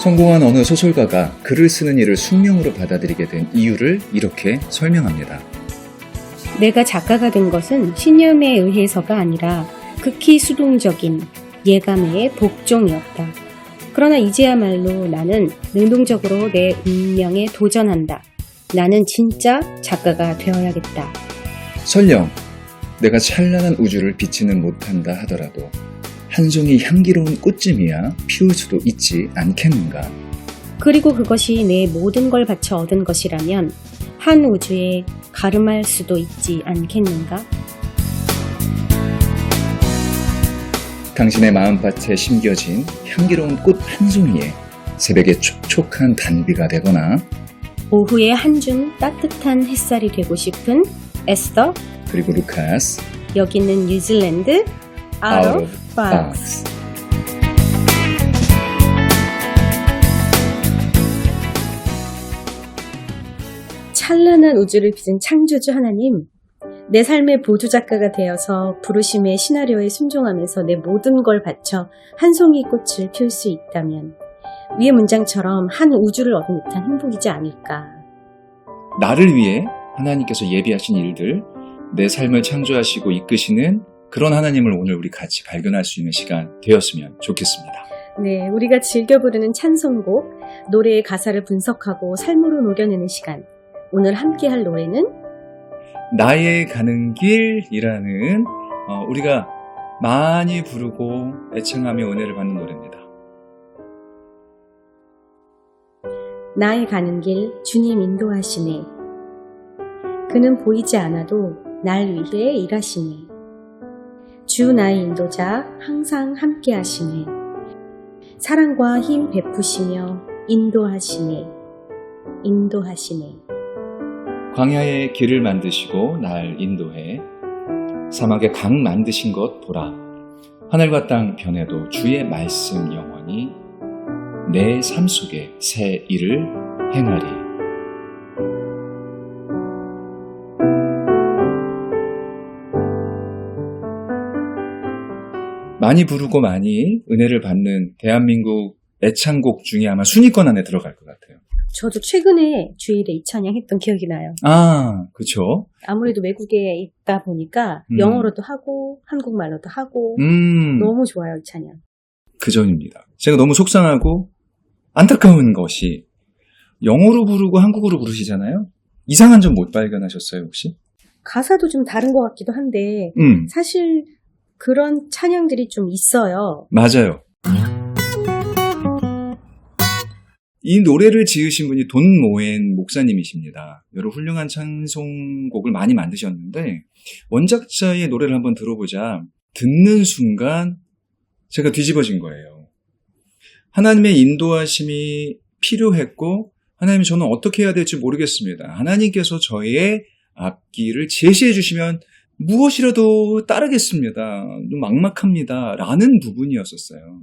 성공한 어느 소설가가 글을 쓰는 일을 숙명으로 받아들이게 된 이유를 이렇게 설명합니다. 내가 작가가 된 것은 신념에 의해서가 아니라 극히 수동적인 예감의 복종이었다. 그러나 이제야말로 나는 능동적으로 내 운명에 도전한다. 나는 진짜 작가가 되어야겠다. 설령 내가 찬란한 우주를 비치는 못한다 하더라도 한 송이 향기로운 꽃쯤이야 피울 수도 있지 않겠는가. 그리고 그것이 내 모든 걸 바쳐 얻은 것이라면 한 우주에 가름할 수도 있지 않겠는가? 당신의 마음밭에 심겨진 향기로운 꽃 한 송이에 새벽의 촉촉한 단비가 되거나 오후의 한줌 따뜻한 햇살이 되고 싶은 에스더 그리고 루카스 여기는 뉴질랜드 Out of Box. 찬란한 우주를 빚은 창조주 하나님, 내 삶의 보조작가가 되어서 부르심의 시나리오에 순종하면서 내 모든 걸 바쳐 한 송이 꽃을 피울 수 있다면 위의 문장처럼 한 우주를 얻은 듯한 행복이지 않을까. 나를 위해 하나님께서 예비하신 일들, 내 삶을 창조하시고 이끄시는 그런 하나님을 오늘 우리 같이 발견할 수 있는 시간 되었으면 좋겠습니다. 네, 우리가 즐겨 부르는 찬송곡, 노래의 가사를 분석하고 삶으로 녹여내는 시간. 오늘 함께 할 노래는 나의 가는 길이라는 우리가 많이 부르고 애청하며 은혜를 받는 노래입니다. 나의 가는 길 주님 인도하시네. 그는 보이지 않아도 날 위해 일하시네. 주 나의 인도자 항상 함께 하시네. 사랑과 힘 베푸시며 인도하시네. 인도하시네. 광야의 길을 만드시고 날 인도해 사막에 강 만드신 것 보라. 하늘과 땅 변해도 주의 말씀 영원히 내 삶 속에 새 일을 행하리. 많이 부르고 많이 은혜를 받는 대한민국 애창곡 중에 아마 순위권 안에 들어갈 것 같아요. 저도 최근에 주일에 이 찬양 했던 기억이 나요. 아, 그쵸. 아무래도 외국에 있다 보니까 영어로도 하고 한국말로도 하고 너무 좋아요, 이 찬양. 그 점입니다. 제가 너무 속상하고 안타까운 것이 영어로 부르고 한국어로 부르시잖아요. 이상한 점 못 발견하셨어요, 혹시? 가사도 좀 다른 것 같기도 한데 사실 그런 찬양들이 좀 있어요. 맞아요. 이 노래를 지으신 분이 돈 모엔 목사님이십니다. 여러 훌륭한 찬송곡을 많이 만드셨는데 원작자의 노래를 한번 들어보자 듣는 순간 제가 뒤집어진 거예요. 하나님의 인도하심이 필요했고 하나님 저는 어떻게 해야 될지 모르겠습니다. 하나님께서 저의 앞길을 제시해 주시면 무엇이라도 따르겠습니다. 좀 막막합니다. 라는 부분이었었어요.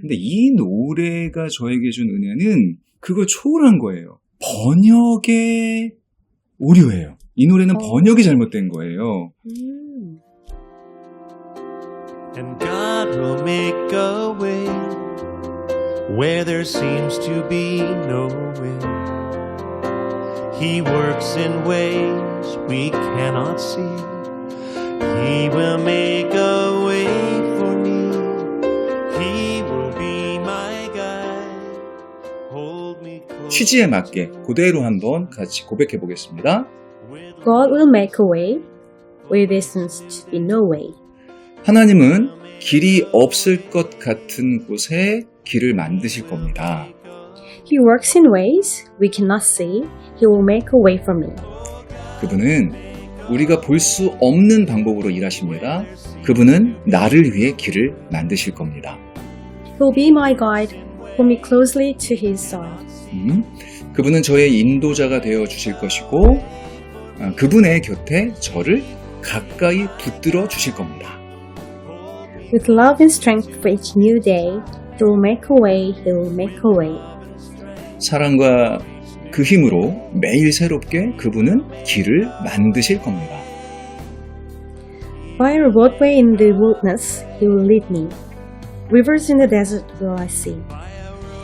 근데 이 노래가 저에게 준 은혜는 그걸 초월한 거예요. 번역의 오류예요. 이 노래는 번역이 잘못된 거예요. And God will make a way where there seems to be no way. He works in ways we cannot see. He will make a way for me. He will be my guide. Hold me close. 취지에 맞게 그대로 한번 같이 고백해 보겠습니다. God will make a way where there seems to be no way. 하나님은 길이 없을 것 같은 곳에 길을 만드실 겁니다. He works in ways we cannot see. He will make a way for me. 그분은 우리가 볼 수 없는 방법으로 일하십니다. 그분은 나를 위해 길을 만드실 겁니다. He will be my guide. Hold me closely to his side. 그분은 저의 인도자가 되어 주실 것이고 그분의 곁에 저를 가까이 붙들어 주실 겁니다. With love and strength for each new day, He will make a way, He will make a way. 사랑과 그 힘으로 매일 새롭게 그분은 길을 만드실 겁니다. By a roadway in the wilderness, He will lead me. Rivers in the desert will I see.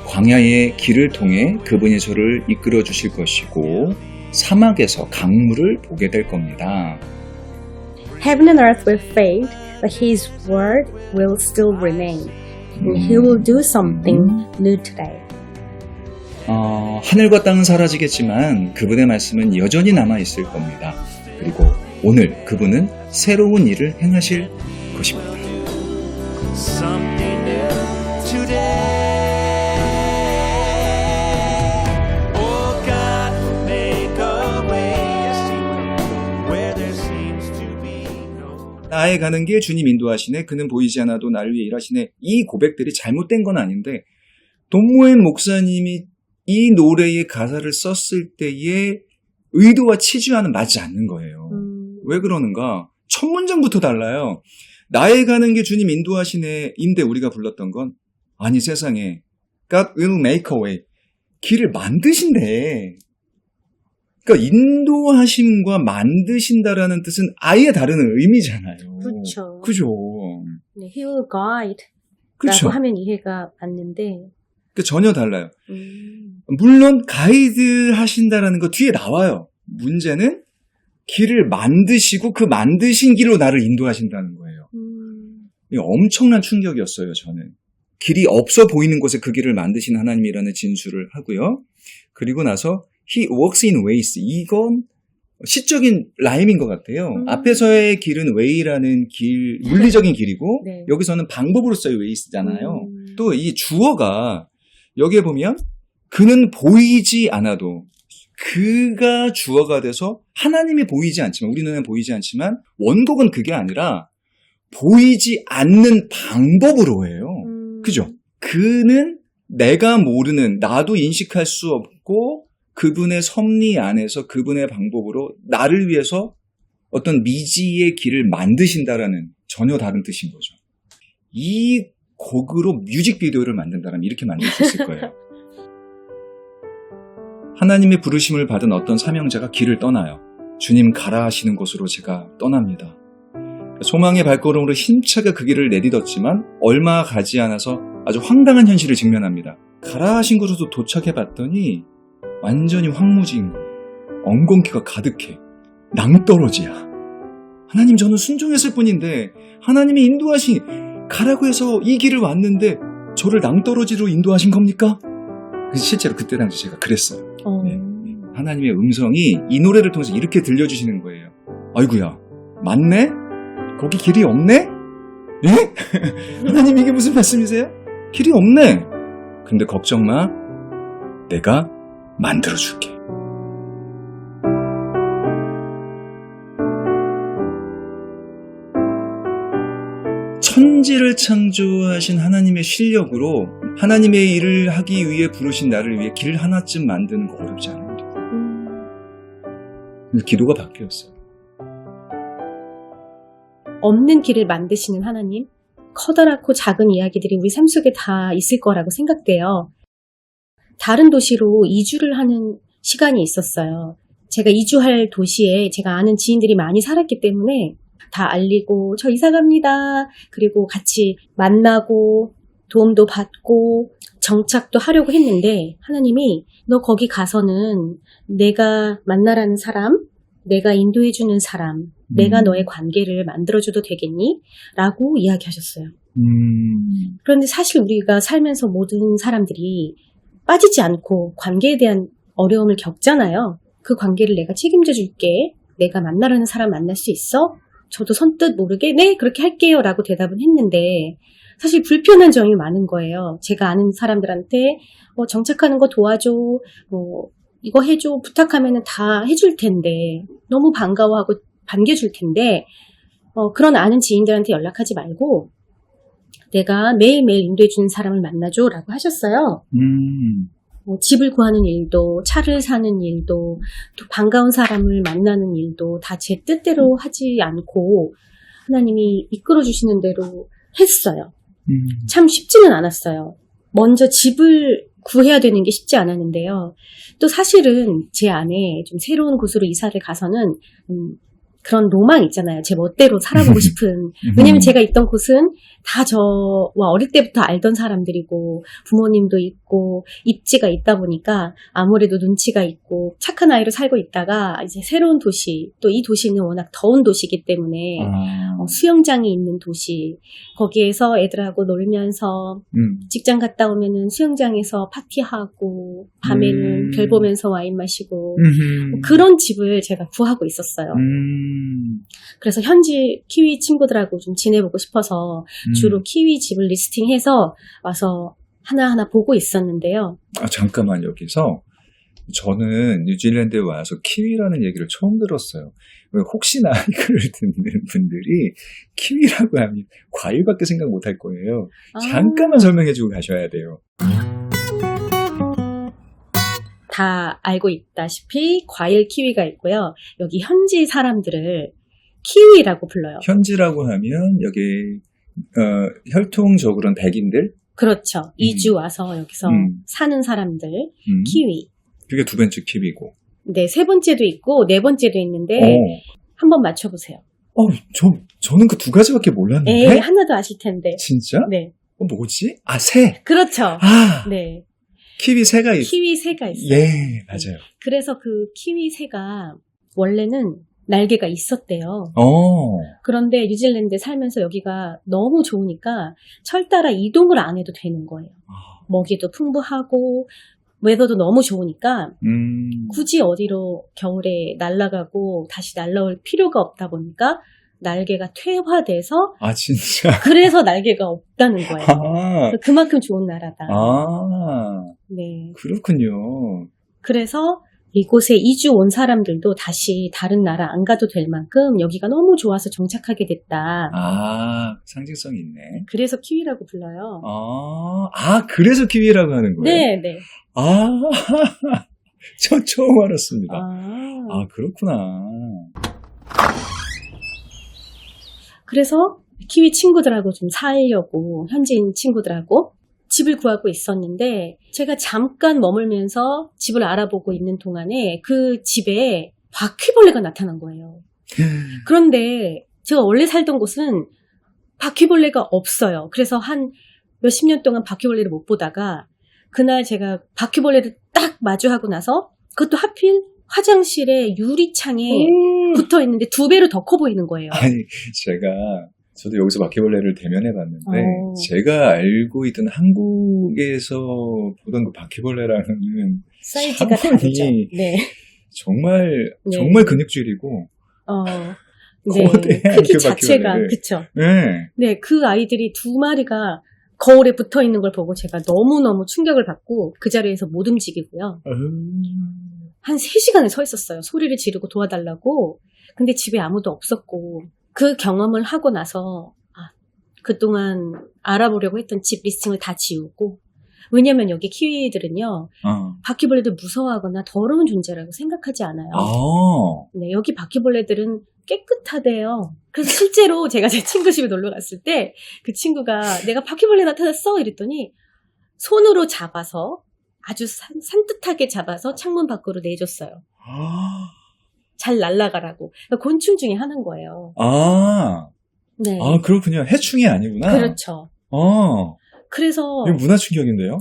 광야의 길을 통해 그분이 저를 이끌어 주실 것이고 사막에서 강물을 보게 될 겁니다. Heaven and earth will fade, but His word will still remain. And He will do something new today. 하늘과 땅은 사라지겠지만 그분의 말씀은 여전히 남아있을 겁니다. 그리고 오늘 그분은 새로운 일을 행하실 것입니다. Something new today. Oh, God will make a way, yes, He will, where there seems to be no way. 나의 가는 길 주님 인도하시네. 그는 보이지 않아도 나를 위해 일하시네. 이 고백들이 잘못된 건 아닌데 돈모엔 목사님이 이 노래의 가사를 썼을 때의 의도와 치주와는 맞지 않는 거예요. 왜 그러는가? 첫 문장부터 달라요. 나의 가는 길 주님 인도하시네 인데 우리가 불렀던 건 아니 세상에 God will make a way. 길을 만드신대. 그러니까 인도하심과 만드신다라는 뜻은 아예 다른 의미잖아요. 그렇죠. 그죠. 네, He will guide 그렇죠. 라고 하면 이해가 맞는데 그러니까 전혀 달라요. 물론 가이드 하신다라는 거 뒤에 나와요. 문제는 길을 만드시고 그 만드신 길로 나를 인도하신다는 거예요. 이게 엄청난 충격이었어요, 저는. 길이 없어 보이는 곳에 그 길을 만드신 하나님이라는 진술을 하고요. 그리고 나서 He works in ways. 이건 시적인 라임인 것 같아요. 앞에서의 길은 way라는 길, 물리적인 길이고 네. 여기서는 방법으로서의 ways잖아요. 또 이 주어가 여기에 보면 그는 보이지 않아도 그가 주어가 돼서 하나님이 보이지 않지만 우리 눈에는 보이지 않지만 원곡은 그게 아니라 보이지 않는 방법으로 해요. 그죠? 그는 내가 모르는 나도 인식할 수 없고 그분의 섭리 안에서 그분의 방법으로 나를 위해서 어떤 미지의 길을 만드신다라는 전혀 다른 뜻인 거죠. 이 곡으로 뮤직비디오를 만든다면 이렇게 만들 수 있을 거예요. 하나님의 부르심을 받은 어떤 사명자가 길을 떠나요. 주님 가라 하시는 곳으로 제가 떠납니다. 소망의 발걸음으로 힘차게 그 길을 내딛었지만 얼마 가지 않아서 아주 황당한 현실을 직면합니다. 가라 하신 곳으로 도착해 봤더니 완전히 황무지인 거예요. 엉겅퀴가 가득해. 낭떠러지야. 하나님 저는 순종했을 뿐인데 하나님이 인도하신 가라고 해서 이 길을 왔는데 저를 낭떠러지로 인도하신 겁니까? 그래서 실제로 그때 당시 제가 그랬어요. 네. 하나님의 음성이 이 노래를 통해서 이렇게 들려주시는 거예요. 아이고야, 맞네? 거기 길이 없네? 예? 하나님 이게 무슨 말씀이세요? 길이 없네. 근데 걱정 마. 내가 만들어줄게. 천지를 창조하신 하나님의 실력으로 하나님의 일을 하기 위해 부르신 나를 위해 길 하나쯤 만드는 거 어렵지 않은데. 기도가 바뀌었어요. 없는 길을 만드시는 하나님, 커다랗고 작은 이야기들이 우리 삶 속에 다 있을 거라고 생각돼요. 다른 도시로 이주를 하는 시간이 있었어요. 제가 이주할 도시에 제가 아는 지인들이 많이 살았기 때문에 다 알리고 저 이사 갑니다. 그리고 같이 만나고 도움도 받고 정착도 하려고 했는데 하나님이 너 거기 가서는 내가 만나라는 사람, 내가 인도해주는 사람, 내가 너의 관계를 만들어줘도 되겠니? 라고 이야기하셨어요. 그런데 사실 우리가 살면서 모든 사람들이 빠지지 않고 관계에 대한 어려움을 겪잖아요. 그 관계를 내가 책임져 줄게. 내가 만나라는 사람 만날 수 있어? 저도 선뜻 모르게 네 그렇게 할게요 라고 대답은 했는데 사실 불편한 점이 많은 거예요. 제가 아는 사람들한테 정착하는 거 도와줘, 이거 해줘 부탁하면 다 해줄 텐데 너무 반가워하고 반겨줄 텐데 그런 아는 지인들한테 연락하지 말고 내가 매일매일 인도해주는 사람을 만나줘 라고 하셨어요. 집을 구하는 일도 차를 사는 일도 또 반가운 사람을 만나는 일도 다 제 뜻대로 하지 않고 하나님이 이끌어주시는 대로 했어요. 참 쉽지는 않았어요. 먼저 집을 구해야 되는 게 쉽지 않았는데요. 또 사실은 제 안에 좀 새로운 곳으로 이사를 가서는 그런 로망 있잖아요. 제 멋대로 살아보고 싶은. 왜냐면 제가 있던 곳은 다 저와 어릴 때부터 알던 사람들이고 부모님도 있고 있고 입지가 있다 보니까 아무래도 눈치가 있고 착한 아이로 살고 있다가 이제 새로운 도시, 또 이 도시는 워낙 더운 도시이기 때문에 수영장이 있는 도시, 거기에서 애들하고 놀면서 직장 갔다 오면은 수영장에서 파티하고 밤에는 별 보면서 와인 마시고 그런 집을 제가 구하고 있었어요. 그래서 현지 키위 친구들하고 좀 지내보고 싶어서 주로 키위 집을 리스팅해서 와서 하나하나 보고 있었는데요. 잠깐만, 여기서 저는 뉴질랜드에 와서 키위라는 얘기를 처음 들었어요. 혹시나 이걸 듣는 분들이 키위라고 하면 과일밖에 생각 못 할 거예요. 잠깐만 설명해주고 가셔야 돼요. 다 알고 있다시피 과일 키위가 있고요. 여기 현지 사람들을 키위라고 불러요. 현지라고 하면 여기 혈통적으로는 백인들? 그렇죠. 이주 와서 여기서 사는 사람들, 키위. 그게 두 번째 키위고. 네, 세 번째도 있고 네 번째도 있는데 한번 맞춰보세요. 저는 그 두 가지밖에 몰랐는데. 에이, 하나도 아실 텐데. 진짜? 네. 뭐지? 새. 그렇죠. 네. 키위 새가 있어요. 키위 새가 있어요. 예, 맞아요. 그래서 그 키위 새가 원래는 날개가 있었대요. 그런데 뉴질랜드에 살면서 여기가 너무 좋으니까 철 따라 이동을 안 해도 되는 거예요. 먹이도 풍부하고 웨더도 너무 좋으니까 굳이 어디로 겨울에 날아가고 다시 날아올 필요가 없다 보니까 날개가 퇴화돼서 진짜? 그래서 날개가 없다는 거예요. 그만큼 좋은 나라다. 네. 그렇군요. 그래서 이곳에 이주 온 사람들도 다시 다른 나라 안 가도 될 만큼 여기가 너무 좋아서 정착하게 됐다. 상징성이 있네. 그래서 키위라고 불러요. 그래서 키위라고 하는 거예요? 네, 네. 저 처음 알았습니다. 그렇구나. 그래서 키위 친구들하고 좀 살려고, 현지인 친구들하고 집을 구하고 있었는데 제가 잠깐 머물면서 집을 알아보고 있는 동안에 그 집에 바퀴벌레가 나타난 거예요. 그런데 제가 원래 살던 곳은 바퀴벌레가 없어요. 그래서 한 몇십 년 동안 바퀴벌레를 못 보다가 그날 제가 바퀴벌레를 딱 마주하고 나서 그것도 하필 화장실에 유리창에 붙어 있는데 2배로 더 커 보이는 거예요. 저도 여기서 바퀴벌레를 대면해봤는데 제가 알고 있던 한국에서 보던 그 바퀴벌레라는 사이즈가 다르죠. 네. 정말 근육질이고 네. 크기 그 자체가 그쵸. 네. 네, 그 아이들이 2마리가 거울에 붙어 있는 걸 보고 제가 너무너무 충격을 받고 그 자리에서 못 움직이고요. 한 3시간을 서 있었어요. 소리를 지르고 도와달라고. 근데 집에 아무도 없었고 그 경험을 하고 나서 그동안 알아보려고 했던 집 리스팅을 다 지우고, 왜냐면 여기 키위들은요 바퀴벌레들 무서워하거나 더러운 존재라고 생각하지 않아요. 네, 여기 바퀴벌레들은 깨끗하대요. 그래서 실제로 제가 제 친구 집에 놀러 갔을 때 그 친구가 내가 바퀴벌레 나타났어 이랬더니 손으로 잡아서 아주 산뜻하게 잡아서 창문 밖으로 내줬어요. 잘 날아가라고. 그러니까 곤충 중에 하나인 거예요. 네. 그렇군요. 해충이 아니구나. 그렇죠. 그래서 이거 문화 충격인데요.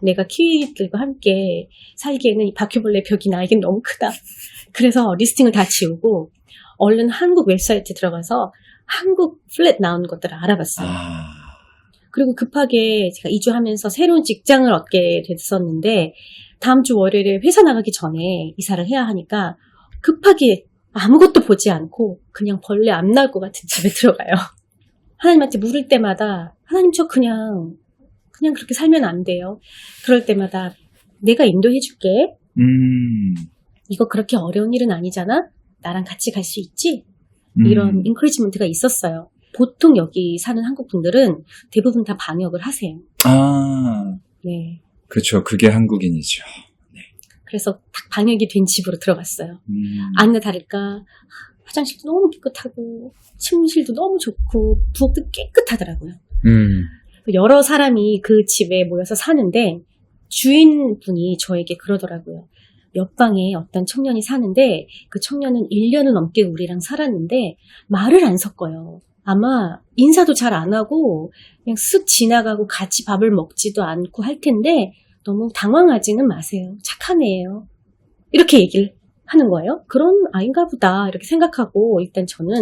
내가 키위들과 함께 살기에는 이 바퀴벌레 벽이 나에겐 너무 크다. 그래서 리스팅을 다 지우고 얼른 한국 웹사이트에 들어가서 한국 플랫 나온 것들을 알아봤어요. 그리고 급하게 제가 이주하면서 새로운 직장을 얻게 됐었는데 다음 주 월요일에 회사 나가기 전에 이사를 해야 하니까 급하게 아무것도 보지 않고 그냥 벌레 안 나올 것 같은 집에 들어가요. 하나님한테 물을 때마다 하나님 저 그냥 그렇게 살면 안 돼요. 그럴 때마다 내가 인도해 줄게. 이거 그렇게 어려운 일은 아니잖아. 나랑 같이 갈 수 있지? 이런 인커리지먼트가 있었어요. 보통 여기 사는 한국 분들은 대부분 다 방역을 하세요. 네. 그렇죠. 그게 한국인이죠. 네. 그래서 딱 방역이 된 집으로 들어갔어요. 아니나 다를까 화장실도 너무 깨끗하고 침실도 너무 좋고 부엌도 깨끗하더라고요. 여러 사람이 그 집에 모여서 사는데 주인분이 저에게 그러더라고요. 옆방에 어떤 청년이 사는데 그 청년은 1년을 넘게 우리랑 살았는데 말을 안 섞어요. 아마 인사도 잘 안 하고 그냥 쓱 지나가고 같이 밥을 먹지도 않고 할 텐데 너무 당황하지는 마세요. 착한 애예요. 이렇게 얘기를 하는 거예요. 그런 아이인가 보다 이렇게 생각하고 일단 저는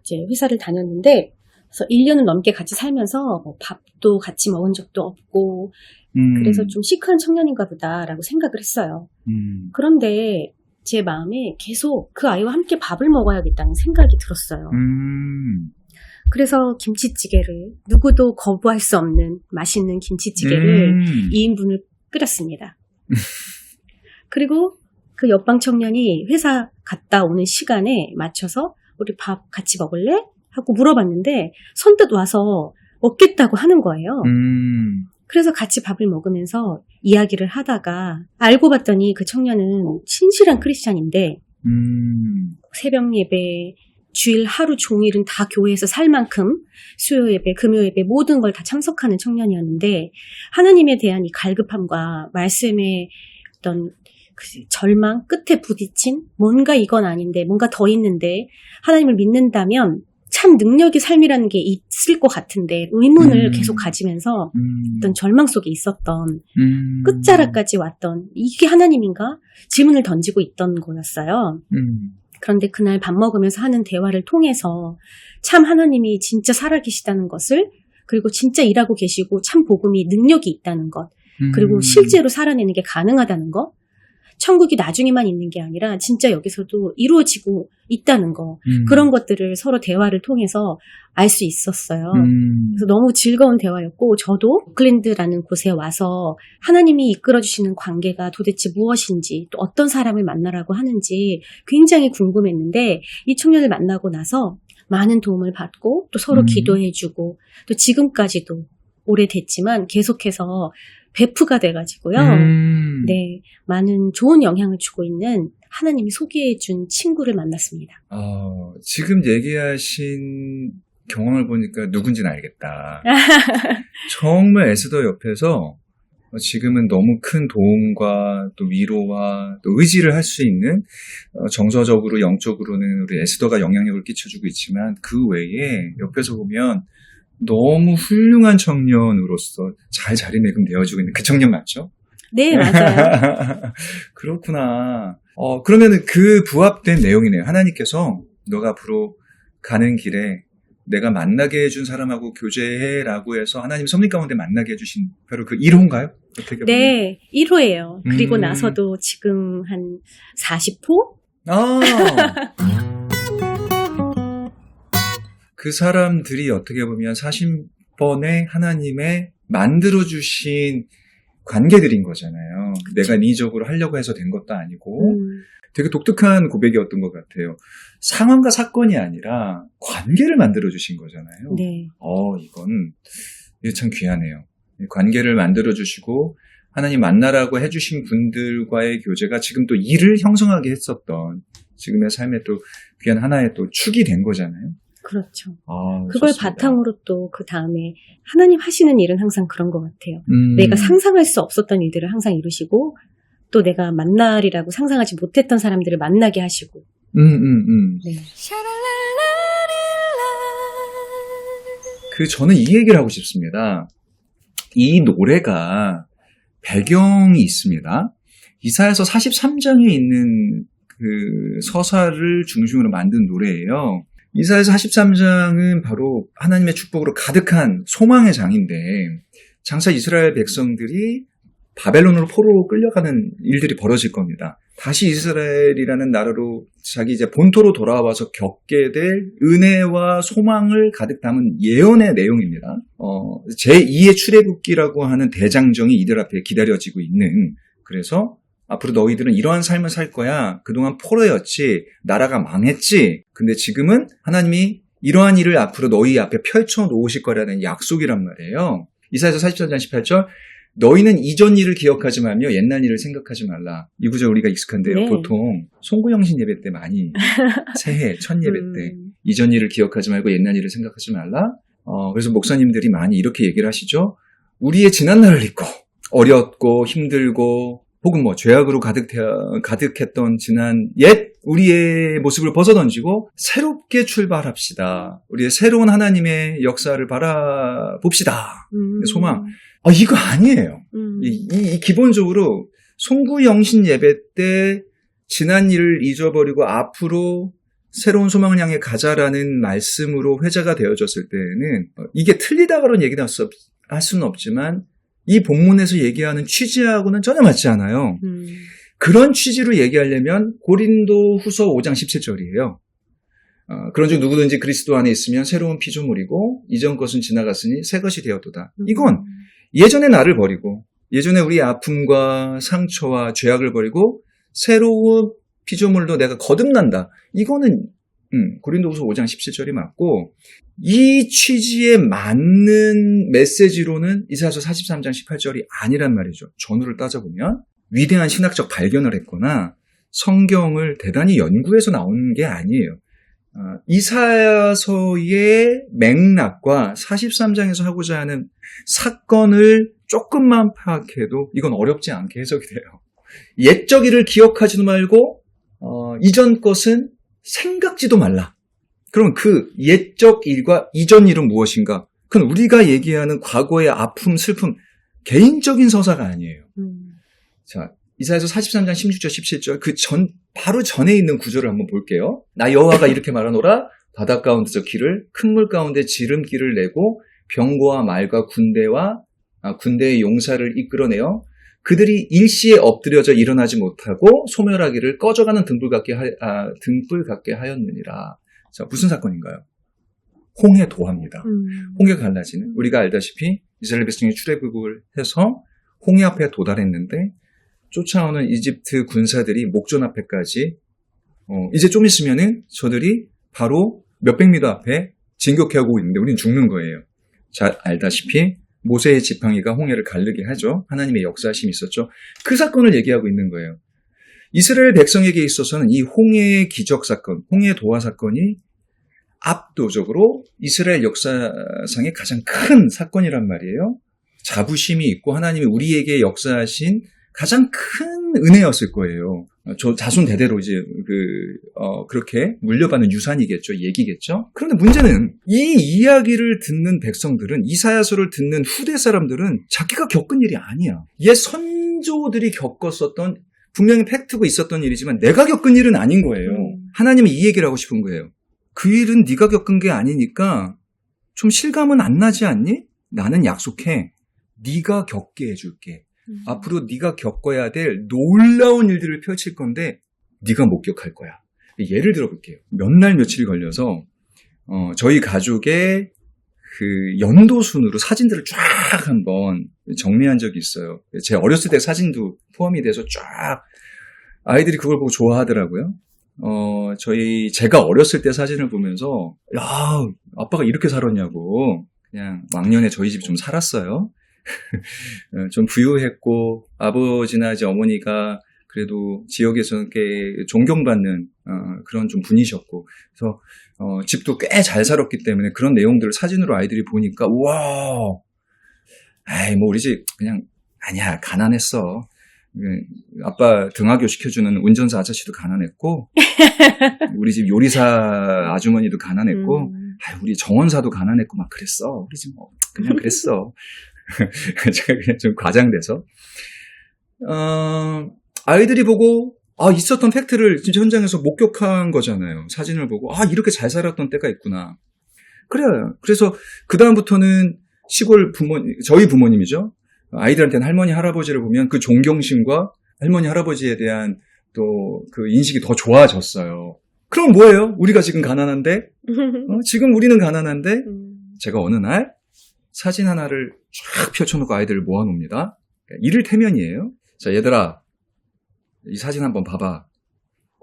이제 회사를 다녔는데 그래서 1년을 넘게 같이 살면서 뭐 밥도 같이 먹은 적도 없고 그래서 좀 시크한 청년인가 보다라고 생각을 했어요. 그런데 제 마음에 계속 그 아이와 함께 밥을 먹어야겠다는 생각이 들었어요. 그래서 김치찌개를 누구도 거부할 수 없는 맛있는 김치찌개를 2인분을 끓였습니다. 그리고 그 옆방 청년이 회사 갔다 오는 시간에 맞춰서 우리 밥 같이 먹을래? 하고 물어봤는데 선뜻 와서 먹겠다고 하는 거예요. 그래서 같이 밥을 먹으면서 이야기를 하다가 알고 봤더니 그 청년은 신실한 크리스찬인데 새벽 예배, 주일 하루 종일은 다 교회에서 살 만큼 수요 예배, 금요 예배 모든 걸 다 참석하는 청년이었는데 하나님에 대한 이 갈급함과 말씀의 어떤 그 절망 끝에 부딪힌 뭔가 이건 아닌데 뭔가 더 있는데 하나님을 믿는다면 참 능력의 삶이라는 게 있을 것 같은데 의문을 계속 가지면서 어떤 절망 속에 있었던 끝자락까지 왔던 이게 하나님인가? 질문을 던지고 있던 거였어요. 그런데 그날 밥 먹으면서 하는 대화를 통해서 참 하나님이 진짜 살아계시다는 것을 그리고 진짜 일하고 계시고 참 복음이 능력이 있다는 것 그리고 실제로 살아내는 게 가능하다는 것 천국이 나중에만 있는 게 아니라 진짜 여기서도 이루어지고 있다는 거 그런 것들을 서로 대화를 통해서 알 수 있었어요. 그래서 너무 즐거운 대화였고 저도 오클랜드라는 곳에 와서 하나님이 이끌어주시는 관계가 도대체 무엇인지 또 어떤 사람을 만나라고 하는지 굉장히 궁금했는데 이 청년을 만나고 나서 많은 도움을 받고 또 서로 기도해주고 또 지금까지도 오래됐지만 계속해서 베프가 돼가지고요. 네, 많은 좋은 영향을 주고 있는 하나님이 소개해준 친구를 만났습니다. 지금 얘기하신 경험을 보니까 누군지는 알겠다. 정말 에스더 옆에서 지금은 너무 큰 도움과 또 위로와 또 의지를 할 수 있는 정서적으로 영적으로는 우리 에스더가 영향력을 끼쳐주고 있지만 그 외에 옆에서 보면 너무 훌륭한 청년으로서 잘 자리매김되어지고 있는 그 청년 맞죠? 네, 맞아요. 그렇구나. 그러면은 그 부합된 내용이네요. 하나님께서 너가 앞으로 가는 길에 내가 만나게 해준 사람하고 교제해라고 해서 하나님 섭리 가운데 만나게 해주신 바로 그 1호인가요? 어떻게 보면? 네, 1호예요. 그리고 나서도 지금 한 40호? 그 사람들이 어떻게 보면 40번의 하나님의 만들어주신 관계들인 거잖아요. 그쵸. 내가 인위적으로 하려고 해서 된 것도 아니고 되게 독특한 고백이었던 것 같아요. 상황과 사건이 아니라 관계를 만들어주신 거잖아요. 네. 이게 참 귀하네요. 관계를 만들어주시고 하나님 만나라고 해주신 분들과의 교제가 지금 또 일을 형성하게 했었던 지금의 삶의 또 귀한 하나의 또 축이 된 거잖아요. 그렇죠. 그걸 좋습니다. 바탕으로 또 그 다음에 하나님 하시는 일은 항상 그런 것 같아요. 내가 상상할 수 없었던 일들을 항상 이루시고 또 내가 만날이라고 상상하지 못했던 사람들을 만나게 하시고. 네. 저는 이 얘기를 하고 싶습니다. 이 노래가 배경이 있습니다. 이사야서 43장에 있는 그 서사를 중심으로 만든 노래예요. 이사야서 43장은 바로 하나님의 축복으로 가득한 소망의 장인데 장차 이스라엘 백성들이 바벨론으로 포로로 끌려가는 일들이 벌어질 겁니다. 다시 이스라엘이라는 나라로 자기 이제 본토로 돌아와서 겪게 될 은혜와 소망을 가득 담은 예언의 내용입니다. 제2의 출애굽기라고 하는 대장정이 이들 앞에 기다려지고 있는 그래서 앞으로 너희들은 이러한 삶을 살 거야. 그동안 포로였지. 나라가 망했지. 근데 지금은 하나님이 이러한 일을 앞으로 너희 앞에 펼쳐 놓으실 거라는 약속이란 말이에요. 이사야서 44장 18절 너희는 이전 일을 기억하지 말며 옛날 일을 생각하지 말라. 이 구절 우리가 익숙한데요. 네. 보통 송구영신 예배 때 많이 새해 첫 예배 때 이전 일을 기억하지 말고 옛날 일을 생각하지 말라. 그래서 목사님들이 많이 이렇게 얘기를 하시죠. 우리의 지난 날을 잊고 어렸고 힘들고 혹은 뭐 죄악으로 가득했던 지난 옛 우리의 모습을 벗어던지고 새롭게 출발합시다. 우리의 새로운 하나님의 역사를 바라봅시다. 소망. 이거 아니에요. 이 기본적으로 송구영신 예배 때 지난 일을 잊어버리고 앞으로 새로운 소망을 향해 가자라는 말씀으로 회자가 되어졌을 때에는 이게 틀리다고는 얘기는 할 수는 없지만 이 본문에서 얘기하는 취지하고는 전혀 맞지 않아요. 그런 취지로 얘기하려면 고린도 후서 5장 17절이에요. 그런즉 누구든지 그리스도 안에 있으면 새로운 피조물이고 이전 것은 지나갔으니 새 것이 되었도다. 이건 예전의 나를 버리고 예전에 우리 아픔과 상처와 죄악을 버리고 새로운 피조물로 내가 거듭난다. 이거는 고린도후서 5장 17절이 맞고 이 취지에 맞는 메시지로는 이사야서 43장 18절이 아니란 말이죠. 전후를 따져보면 위대한 신학적 발견을 했거나 성경을 대단히 연구해서 나오는 게 아니에요. 이사야서의 맥락과 43장에서 하고자 하는 사건을 조금만 파악해도 이건 어렵지 않게 해석이 돼요. 옛적 일을 기억하지도 말고 이전 것은 생각지도 말라. 그럼 그 옛적 일과 이전 일은 무엇인가? 그건 우리가 얘기하는 과거의 아픔, 슬픔, 개인적인 서사가 아니에요. 자, 이사야서 43장 16절, 17절 바로 전에 있는 구절을 한번 볼게요. 나 여호와가 이렇게 말하노라. 바닷 가운데서 길을 큰 물 가운데 지름길을 내고 병거와 말과 군대의 용사를 이끌어내어 그들이 일시에 엎드려져 일어나지 못하고 소멸하기를 꺼져가는 등불 같게 하였느니라. 자, 무슨 사건인가요? 홍해 도합니다. 홍해가 갈라지는, 우리가 알다시피 이스라엘 백성이 출애굽을 해서 홍해 앞에 도달했는데 쫓아오는 이집트 군사들이 목전 앞에까지 이제 좀 있으면은 저들이 바로 몇백 미터 앞에 진격해오고 있는데 우리는 죽는 거예요. 잘 알다시피 모세의 지팡이가 홍해를 가르게 하죠. 하나님의 역사심이 있었죠. 그 사건을 얘기하고 있는 거예요. 이스라엘 백성에게 있어서는 이 홍해의 기적 사건, 홍해 도화 사건이 압도적으로 이스라엘 역사상의 가장 큰 사건이란 말이에요. 자부심이 있고 하나님이 우리에게 역사하신 가장 큰 은혜였을 거예요. 자손 대대로 이제 그렇게 물려받는 유산이겠죠, 얘기겠죠. 그런데 문제는 이 이야기를 듣는 백성들은, 이사야서를 듣는 후대 사람들은 자기가 겪은 일이 아니야. 옛 선조들이 겪었었던, 분명히 팩트고 있었던 일이지만 내가 겪은 일은 아닌 거예요. 하나님은 이 얘기를 하고 싶은 거예요. 그 일은 네가 겪은 게 아니니까 좀 실감은 안 나지 않니? 나는 약속해. 네가 겪게 해줄게. 앞으로 네가 겪어야 될 놀라운 일들을 펼칠 건데 네가 목격할 거야. 예를 들어볼게요. 몇 날 며칠이 걸려서 저희 가족의 그 연도순으로 사진들을 쫙 한번 정리한 적이 있어요. 제 어렸을 때 사진도 포함이 돼서 쫙 아이들이 그걸 보고 좋아하더라고요. 제가 어렸을 때 사진을 보면서 야, 아빠가 이렇게 살았냐고 그냥 왕년에 저희 집에 좀 살았어요. 좀 부유했고 아버지나 이제 어머니가 그래도 지역에서 꽤 존경받는 그런 좀 분이셨고 그래서 집도 꽤 잘 살았기 때문에 그런 내용들을 사진으로 아이들이 보니까 우와, 아이 뭐 우리 집 그냥 아니야 가난했어. 아빠 등하교 시켜주는 운전사 아저씨도 가난했고 우리 집 요리사 아주머니도 가난했고 우리 정원사도 가난했고 막 그랬어. 우리 집 뭐 그냥 그랬어. 제가 그냥 좀 과장돼서 아이들이 보고 있었던 팩트를 진짜 현장에서 목격한 거잖아요. 사진을 보고 이렇게 잘 살았던 때가 있구나. 그래요. 그래서 그 다음부터는 시골 저희 부모님이죠. 아이들한테는 할머니 할아버지를 보면 그 존경심과 할머니 할아버지에 대한 또 그 인식이 더 좋아졌어요. 그럼 뭐예요? 우리가 지금 가난한데 지금 우리는 가난한데 제가 어느 날 사진 하나를 쫙 펼쳐놓고 아이들을 모아놓습니다. 이를테면이에요. 자, 얘들아, 이 사진 한번 봐봐.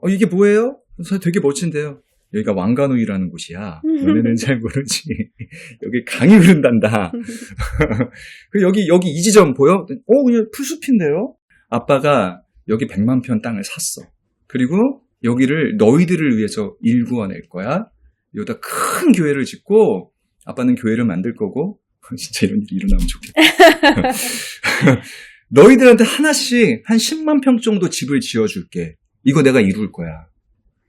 이게 뭐예요? 되게 멋진데요. 여기가 왕가누이라는 곳이야. 너네는 잘 모르지. 여기 강이 흐른단다. 여기 이 지점 보여? 그냥 풀숲인데요? 아빠가 여기 100만 편 땅을 샀어. 그리고 여기를 너희들을 위해서 일구어낼 거야. 여기다 큰 교회를 짓고 아빠는 교회를 만들 거고 진짜 이런 일이 일어나면 좋겠다. 너희들한테 하나씩 한 10만 평 정도 집을 지어줄게. 이거 내가 이룰 거야.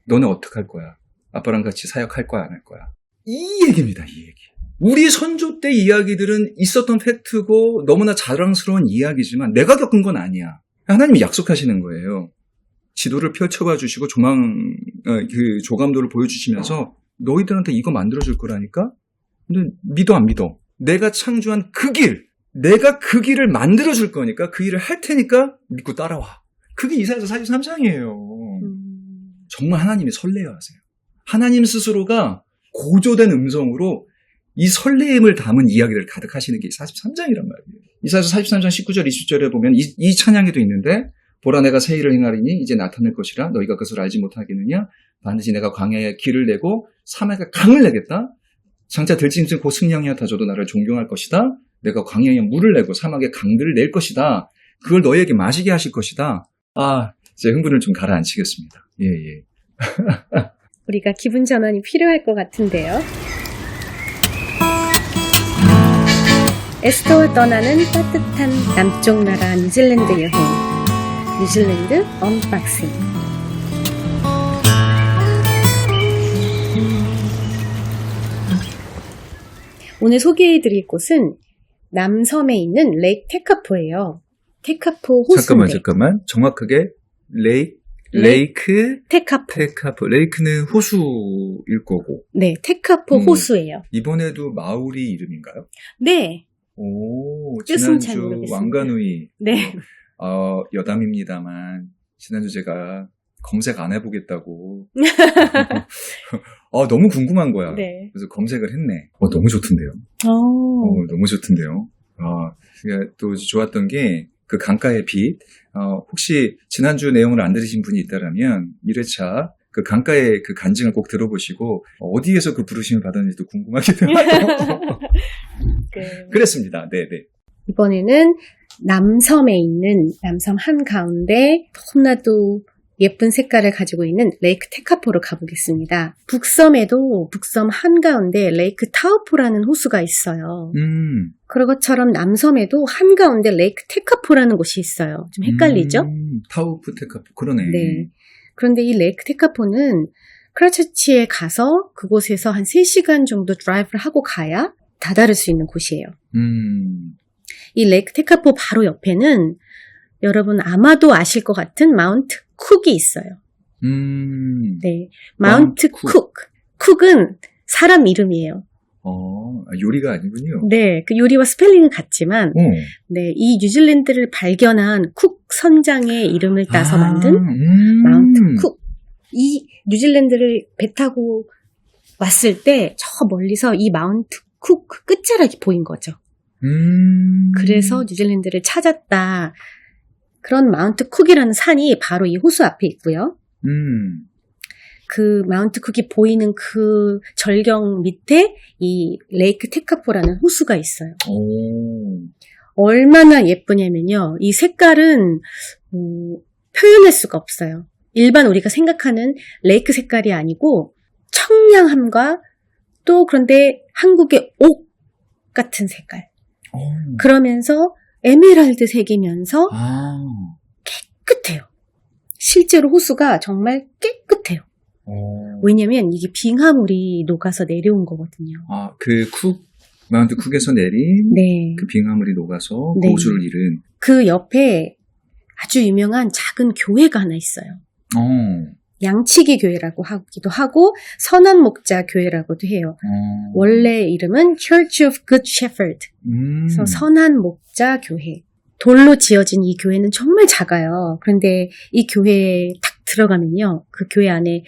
너네 어떡할 거야? 아빠랑 같이 사역할 거야, 안 할 거야? 이 얘기입니다, 이 얘기. 우리 선조 때 이야기들은 있었던 팩트고 너무나 자랑스러운 이야기지만 내가 겪은 건 아니야. 하나님이 약속하시는 거예요. 지도를 펼쳐봐 주시고 그 조감도를 보여주시면서 너희들한테 이거 만들어줄 거라니까? 근데 믿어 안 믿어? 내가 창조한 그 길, 내가 그 길을 만들어줄 거니까 그 일을 할 테니까 믿고 따라와. 그게 이사야서 43장이에요. 정말 하나님이 설레어 하세요. 하나님 스스로가 고조된 음성으로 이 설레임을 담은 이야기를 가득하시는 게 43장이란 말이에요. 이사야서 43장 19절 20절에 보면 이 찬양에도 있는데 보라 내가 새 일을 행하리니 이제 나타날 것이라 너희가 그것을 알지 못하겠느냐 반드시 내가 광야에 길을 내고 사막에 강을 내겠다. 장차 들짐승 곧 승냥이와 다져도 나를 존경할 것이다. 내가 광야에 물을 내고 사막에 강들을 낼 것이다. 그걸 너희에게 마시게 하실 것이다. 이제 흥분을 좀 가라앉히겠습니다. 예. 우리가 기분 전환이 필요할 것 같은데요. 에스더와 떠나는 따뜻한 남쪽 나라 뉴질랜드 여행. 뉴질랜드 언박싱. 오늘 소개해드릴 곳은 남섬에 있는 레이크 테카포예요. 테카포 호수인데. 잠깐만. 정확하게 레이크 테카포. 레이크는 호수일 거고. 네, 테카포 호수예요. 이번에도 마오리 이름인가요? 네. 오, 뜻은 잘 지난주 모르겠습니다. 왕가누이. 네. 여담입니다만 지난주 제가 검색 안 해보겠다고. 너무 궁금한 거야. 네. 그래서 검색을 했네. 너무 좋던데요. 너무 좋던데요. 또 좋았던 게 그 강가의 빛. 혹시 지난주 내용을 안 들으신 분이 있다라면 1회차 그 강가의 그 간증을 꼭 들어보시고 어디에서 그 부르심을 받았는지도 궁금하기도 하고. 그랬습니다. 네네. 이번에는 남섬에 있는 남섬 한가운데 너무나도 예쁜 색깔을 가지고 있는 레이크 테카포로 가보겠습니다. 북섬에도 북섬 한가운데 레이크 타우포라는 호수가 있어요. 그런 것처럼 남섬에도 한가운데 레이크 테카포라는 곳이 있어요. 좀 헷갈리죠? 타우프 테카포, 그러네. 네. 그런데 이 레이크 테카포는 크라처치에 가서 그곳에서 한 3시간 정도 드라이브를 하고 가야 다다를 수 있는 곳이에요. 이 레이크 테카포 바로 옆에는 여러분 아마도 아실 것 같은 마운트 쿡이 있어요. 네, 마운트 쿡. 쿡은 사람 이름이에요. 요리가 아니군요. 네, 그 요리와 스펠링은 같지만, 네, 이 뉴질랜드를 발견한 쿡 선장의 이름을 따서 만든 마운트 쿡. 이 뉴질랜드를 배 타고 왔을 때 저 멀리서 이 마운트 쿡 끝자락이 보인 거죠. 그래서 뉴질랜드를 찾았다. 그런 마운트 쿡이라는 산이 바로 이 호수 앞에 있고요. 그 마운트 쿡이 보이는 그 절경 밑에 이 레이크 테카포라는 호수가 있어요. 얼마나 예쁘냐면요. 이 색깔은 표현할 수가 없어요. 일반 우리가 생각하는 레이크 색깔이 아니고 청량함과 또 그런데 한국의 옥 같은 색깔. 그러면서 에메랄드 색이면서 깨끗해요. 실제로 호수가 정말 깨끗해요. 왜냐면 이게 빙하물이 녹아서 내려온 거거든요. 마운트 쿡에서 내린 네. 그 빙하물이 녹아서 네. 그 호수를 잃은. 그 옆에 아주 유명한 작은 교회가 하나 있어요. 양치기 교회라고 하기도 하고 선한 목자 교회라고도 해요. 원래 이름은 Church of Good Shepherd. 그래서 선한 목자 교회. 돌로 지어진 이 교회는 정말 작아요. 그런데 이 교회에 딱 들어가면요. 그 교회 안에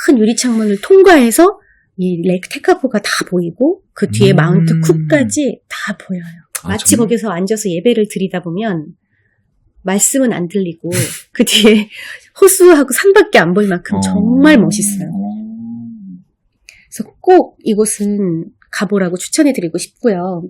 큰 유리창문을 통과해서 이 레이크 테카포가 다 보이고 그 뒤에 마운트 쿡까지 다 보여요. 마치 정말? 거기서 앉아서 예배를 드리다 보면 말씀은 안 들리고 그 뒤에 호수하고 산밖에 안 보일 만큼 정말 멋있어요. 그래서 꼭 이곳은 가보라고 추천해드리고 싶고요.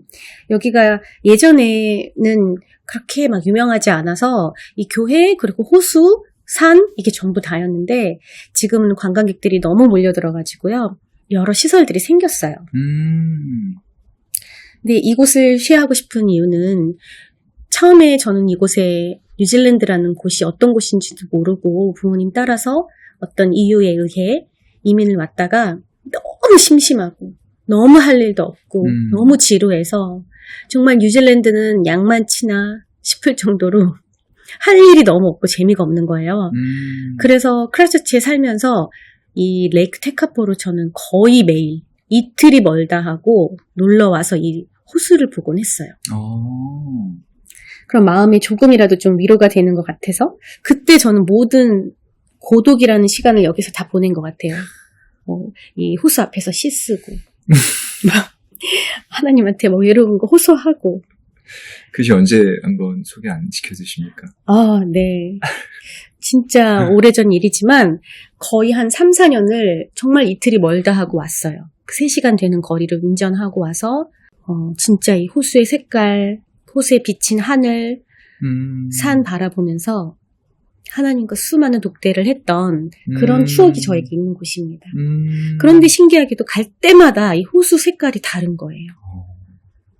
여기가 예전에는 그렇게 막 유명하지 않아서 이 교회 그리고 호수, 산 이게 전부 다였는데 지금은 관광객들이 너무 몰려들어가지고요. 여러 시설들이 생겼어요. 근데 이곳을 쉬하고 싶은 이유는 처음에 저는 이곳에 뉴질랜드라는 곳이 어떤 곳인지도 모르고 부모님 따라서 어떤 이유에 의해 이민을 왔다가 너무 심심하고 너무 할 일도 없고 너무 지루해서 정말 뉴질랜드는 양만치나 싶을 정도로 할 일이 너무 없고 재미가 없는 거예요. 그래서 크라이스처치에 살면서 이 레이크 테카포로 저는 거의 매일 이틀이 멀다 하고 놀러와서 이 호수를 보곤 했어요. 그럼 마음에 조금이라도 좀 위로가 되는 것 같아서 그때 저는 모든 고독이라는 시간을 여기서 다 보낸 것 같아요. 이 호수 앞에서 씻쓰고 막 하나님한테 뭐 외로운 거 호소하고. 그것이 언제 한번 소개 안 시켜주십니까? 네. 진짜 오래전 일이지만 거의 한 3, 4년을 정말 이틀이 멀다 하고 왔어요. 3시간 되는 거리를 운전하고 와서 진짜 이 호수의 색깔, 호수에 비친 하늘, 산 바라보면서 하나님과 수많은 독대를 했던 그런 추억이 저에게 있는 곳입니다. 그런데 신기하게도 갈 때마다 이 호수 색깔이 다른 거예요.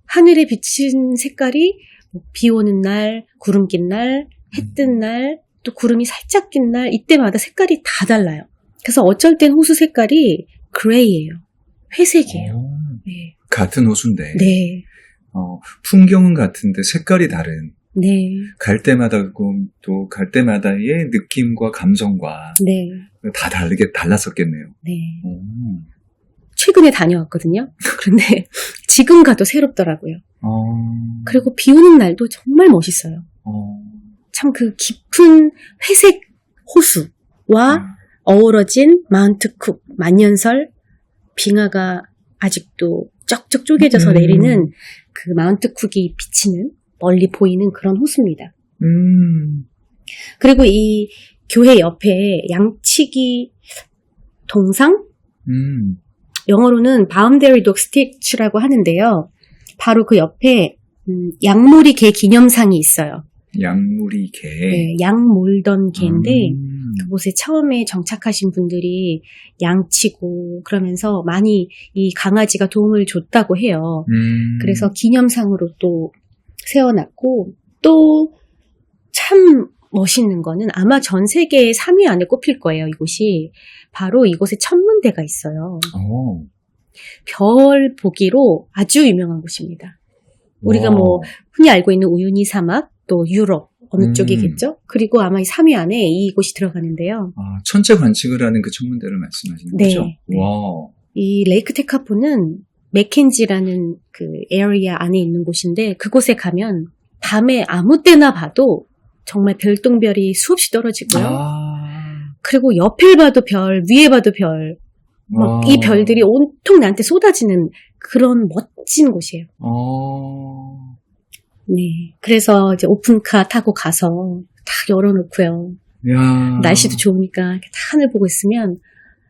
하늘에 비친 색깔이 비 오는 날, 구름 낀 날, 해 뜬 날, 또 구름이 살짝 낀 날, 이때마다 색깔이 다 달라요. 그래서 어쩔 땐 호수 색깔이 그레이예요. 회색이에요. 네. 같은 호수인데 네. 풍경은 같은데 색깔이 다른. 네. 갈 때마다 또 갈 때마다의 느낌과 감성과 네. 다 다르게 달랐었겠네요. 네. 최근에 다녀왔거든요. 그런데 지금 가도 새롭더라고요. 그리고 비 오는 날도 정말 멋있어요. 참 그 깊은 회색 호수와 어우러진 마운트 쿡, 만년설, 빙하가 아직도 쩍쩍 쪼개져서 내리는 그 마운트 쿡이 비치는 멀리 보이는 그런 호수입니다. 그리고 이 교회 옆에 양치기 동상? 영어로는 바운더리 독 스티치라고 하는데요. 바로 그 옆에 양모리 개 기념상이 있어요. 양모리 개. 네, 양 몰던 개인데 그곳에 처음에 정착하신 분들이 양치고 그러면서 많이 이 강아지가 도움을 줬다고 해요. 그래서 기념상으로 또 세워놨고 또 참 멋있는 거는 아마 전 세계 3위 안에 꼽힐 거예요. 이곳이 바로 이곳에 천문대가 있어요. 별 보기로 아주 유명한 곳입니다. 우리가 뭐 흔히 알고 있는 우유니 사막 또 유럽 어느 쪽이겠죠? 그리고 아마 이 3위 안에 이곳이 들어가는데요. 천체 관측을 하는 그 천문대를 말씀하시는 네, 거죠? 네. 와. 이 레이크 테카포는 맥켄지라는 그 에어리아 안에 있는 곳인데 그곳에 가면 밤에 아무 때나 봐도 정말 별똥별이 수없이 떨어지고요. 그리고 옆을 봐도 별, 위에 봐도 별, 이 별들이 온통 나한테 쏟아지는 그런 멋진 곳이에요. 네, 그래서 이제 오픈카 타고 가서 딱 열어놓고요. 야. 날씨도 좋으니까 이렇게 다 하늘 보고 있으면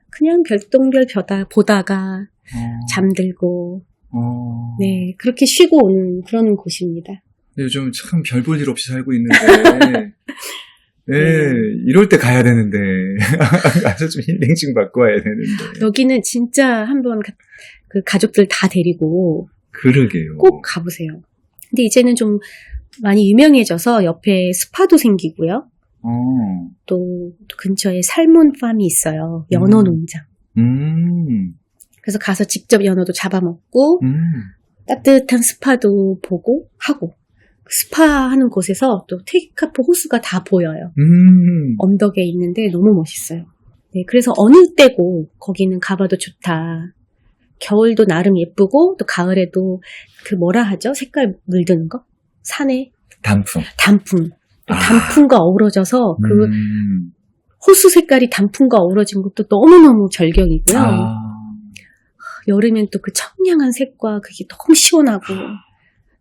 그냥 별똥별 보다가 잠들고 네 그렇게 쉬고 오는 그런 곳입니다. 요즘 참 별 볼 일 없이 살고 있는데 네, 이럴 때 가야 되는데 가서 좀 힐링 받고 와야 되는데 여기는 진짜 한번 그 가족들 다 데리고 그러게요. 꼭 가보세요. 근데 이제는 좀 많이 유명해져서 옆에 스파도 생기고요. 또 근처에 살몬팜이 있어요. 연어 농장. 그래서 가서 직접 연어도 잡아먹고 따뜻한 스파도 보고 하고 스파 하는 곳에서 또 테카포 호수가 다 보여요. 언덕에 있는데 너무 멋있어요. 네, 그래서 어느 때고 거기는 가봐도 좋다. 겨울도 나름 예쁘고 또 가을에도 그 뭐라 하죠? 색깔 물드는 거? 산에? 단풍. 단풍과 어우러져서 그 호수 색깔이 단풍과 어우러진 것도 너무너무 절경이고요. 여름엔 또 그 청량한 색과 그게 너무 시원하고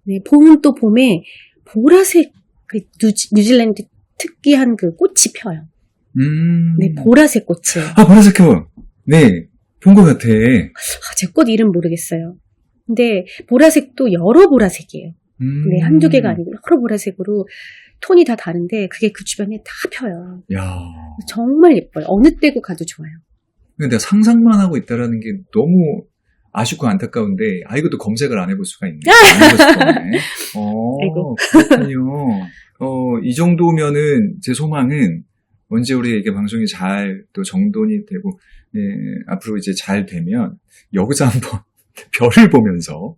네, 봄은 또 봄에 보라색 그 뉴질랜드 특이한 그 꽃이 펴요. 네, 보라색 꽃이에요. 보라색 꽃. 네, 본 것 같아. 제 꽃 이름 모르겠어요. 근데 보라색도 여러 보라색이에요. 네, 한두 개가 아니고 여러 보라색으로 톤이 다 다른데 그게 그 주변에 다 펴요. 야, 정말 예뻐요. 어느 때고 가도 좋아요. 근데 내가 상상만 하고 있다라는 게 너무 아쉽고 안타까운데, 이것도 검색을 안 해볼 수가 있네. 안 해볼 수가 없네. 아이고. 그렇군요. 이 정도면은, 제 소망은, 언제 우리 이게 방송이 잘 또 정돈이 되고, 예, 앞으로 이제 잘 되면, 여기서 한번 별을 보면서,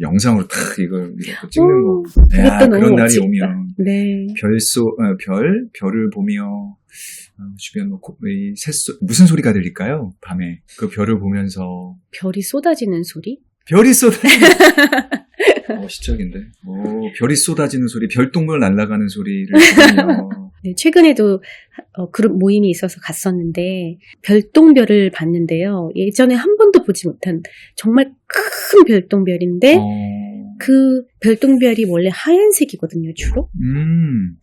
영상으로 탁 이걸 이렇게 찍는 거. 야, 그것도 너무 그런 날이 멋지다. 오면, 네. 별을 보며, 주변 무슨 소리가 들릴까요? 밤에. 그 별을 보면서. 별이 쏟아지는 소리? 별이 쏟아지는 시적인데. 별이 쏟아지는 소리, 별똥별 날아가는 소리를 들으며. 네, 최근에도 그룹 모임이 있어서 갔었는데 별똥별을 봤는데요. 예전에 한 번도 보지 못한 정말 큰 별똥별인데 그 별똥별이 원래 하얀색이거든요, 주로.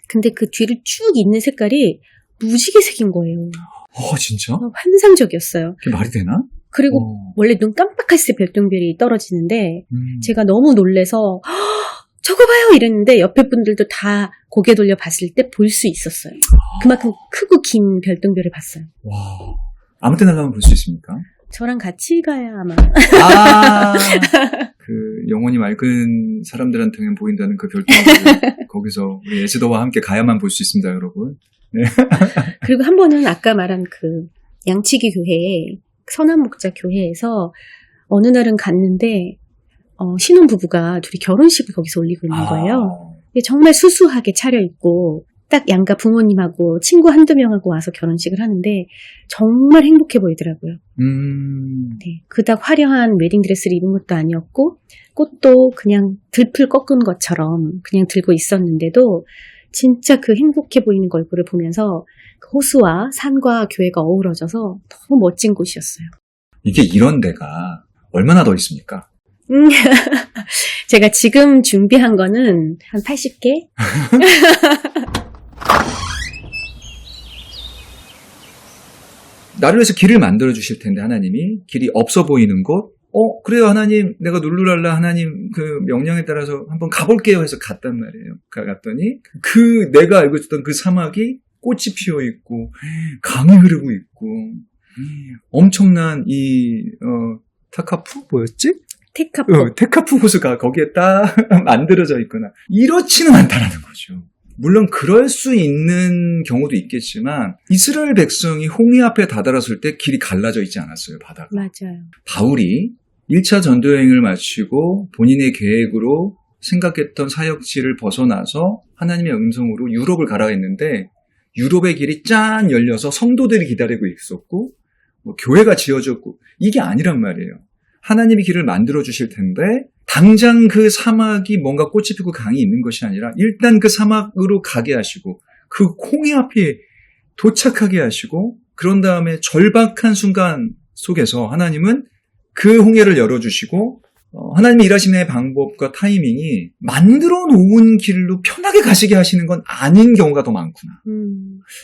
근데 그 뒤를 쭉 잇는 색깔이 무지개색인 거예요. 진짜? 환상적이었어요. 그게 말이 되나? 그리고 원래 눈 깜빡했을 때 별똥별이 떨어지는데 제가 너무 놀래서 저거 봐요 이랬는데 옆에 분들도 다 고개 돌려 봤을 때 볼 수 있었어요. 그만큼 크고 긴 별똥별을 봤어요. 와, 아무 때나 가면 볼 수 있습니까? 저랑 같이 가야 아마. 그 영혼이 맑은 사람들한테는 보인다는 그 별똥별을 거기서 우리 에스더와 함께 가야만 볼 수 있습니다, 여러분. 네. 그리고 한 번은 아까 말한 그 양치기 교회에 선한목자 교회에서 어느 날은 갔는데 신혼부부가 둘이 결혼식을 거기서 올리고 있는 거예요. 정말 수수하게 차려입고 딱 양가 부모님하고 친구 한두 명하고 와서 결혼식을 하는데 정말 행복해 보이더라고요. 네, 그닥 화려한 웨딩드레스를 입은 것도 아니었고 꽃도 그냥 들풀 꺾은 것처럼 그냥 들고 있었는데도 진짜 그 행복해 보이는 얼굴을 보면서 그 호수와 산과 교회가 어우러져서 너무 멋진 곳이었어요. 이게 이런 데가 얼마나 더 있습니까? 제가 지금 준비한 거는 한 80개? 나를 위해서 길을 만들어 주실 텐데 하나님이 길이 없어 보이는 곳 그래요 하나님 내가 룰루랄라 하나님 그 명령에 따라서 한번 가볼게요 해서 갔단 말이에요. 갔더니 그 내가 알고 있었던 그 사막이 꽃이 피어 있고 강이 흐르고 있고 엄청난 이 타카푸 뭐였지? 테카푸 호수가 거기에 딱 만들어져 있거나 이렇지는 않다라는 거죠. 물론 그럴 수 있는 경우도 있겠지만 이스라엘 백성이 홍해 앞에 다다랐을 때 길이 갈라져 있지 않았어요, 바다가. 맞아요. 바울이 1차 전도여행을 마치고 본인의 계획으로 생각했던 사역지를 벗어나서 하나님의 음성으로 유럽을 가라 했는데 유럽의 길이 짠 열려서 성도들이 기다리고 있었고 교회가 지어졌고 이게 아니란 말이에요. 하나님이 길을 만들어 주실 텐데 당장 그 사막이 뭔가 꽃이 피고 강이 있는 것이 아니라 일단 그 사막으로 가게 하시고 그 홍해 앞에 도착하게 하시고 그런 다음에 절박한 순간 속에서 하나님은 그 홍해를 열어주시고 하나님이 일하시는 방법과 타이밍이 만들어 놓은 길로 편하게 가시게 하시는 건 아닌 경우가 더 많구나.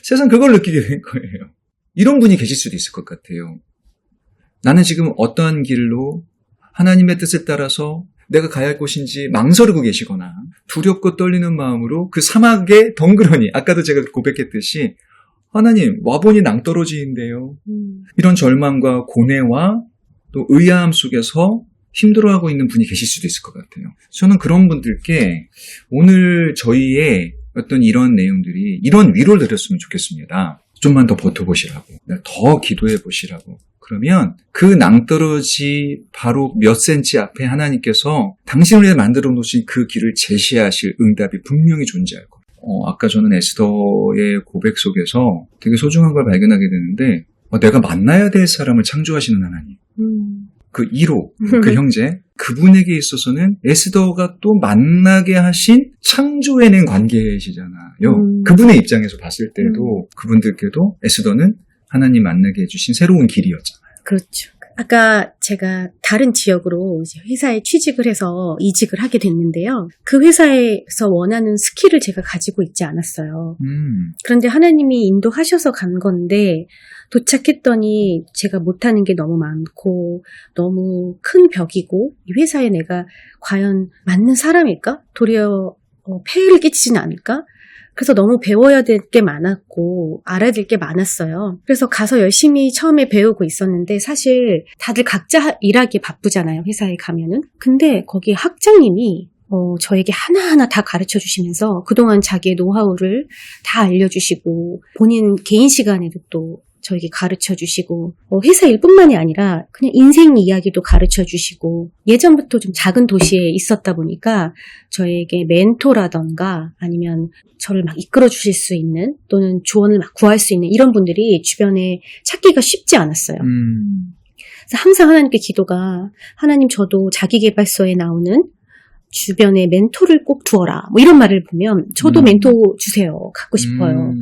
세상 그걸 느끼게 된 거예요. 이런 분이 계실 수도 있을 것 같아요. 나는 지금 어떠한 길로 하나님의 뜻에 따라서 내가 가야 할 곳인지 망설이고 계시거나 두렵고 떨리는 마음으로 그 사막에 덩그러니 아까도 제가 고백했듯이 하나님 와보니 낭떠러지인데요. 이런 절망과 고뇌와 또 의아함 속에서 힘들어하고 있는 분이 계실 수도 있을 것 같아요. 저는 그런 분들께 오늘 저희의 어떤 이런 내용들이 이런 위로를 드렸으면 좋겠습니다. 좀만 더 버텨보시라고, 더 기도해 보시라고. 그러면 그 낭떠러지 바로 몇 센치 앞에 하나님께서 당신을 위해 만들어 놓으신 그 길을 제시하실 응답이 분명히 존재할 거예요. 아까 저는 에스더의 고백 속에서 되게 소중한 걸 발견하게 되는데 내가 만나야 될 사람을 창조하시는 하나님. 그 1호, 그 형제, 그분에게 있어서는 에스더가 또 만나게 하신 창조해낸 관계시잖아요. 그분의 입장에서 봤을 때도 그분들께도 에스더는 하나님 만나게 해주신 새로운 길이었잖아요. 그렇죠. 아까 제가 다른 지역으로 이제 회사에 취직을 해서 이직을 하게 됐는데요. 그 회사에서 원하는 스킬을 제가 가지고 있지 않았어요. 그런데 하나님이 인도하셔서 간 건데 도착했더니 제가 못하는 게 너무 많고 너무 큰 벽이고 이 회사에 내가 과연 맞는 사람일까? 도리어 폐해를 끼치진 않을까? 그래서 너무 배워야 될 게 많았고 알아야 될 게 많았어요. 그래서 가서 열심히 처음에 배우고 있었는데 사실 다들 각자 일하기에 바쁘잖아요. 회사에 가면은. 근데 거기 학장님이 저에게 하나하나 다 가르쳐 주시면서 그동안 자기의 노하우를 다 알려주시고 본인 개인 시간에도 또 저에게 가르쳐 주시고 회사 일뿐만이 아니라 그냥 인생 이야기도 가르쳐 주시고 예전부터 좀 작은 도시에 있었다 보니까 저에게 멘토라던가 아니면 저를 막 이끌어 주실 수 있는 또는 조언을 막 구할 수 있는 이런 분들이 주변에 찾기가 쉽지 않았어요. 그래서 항상 하나님께 기도가 하나님 저도 자기계발서에 나오는 주변에 멘토를 꼭 두어라 뭐 이런 말을 보면 저도 멘토 주세요. 갖고 싶어요.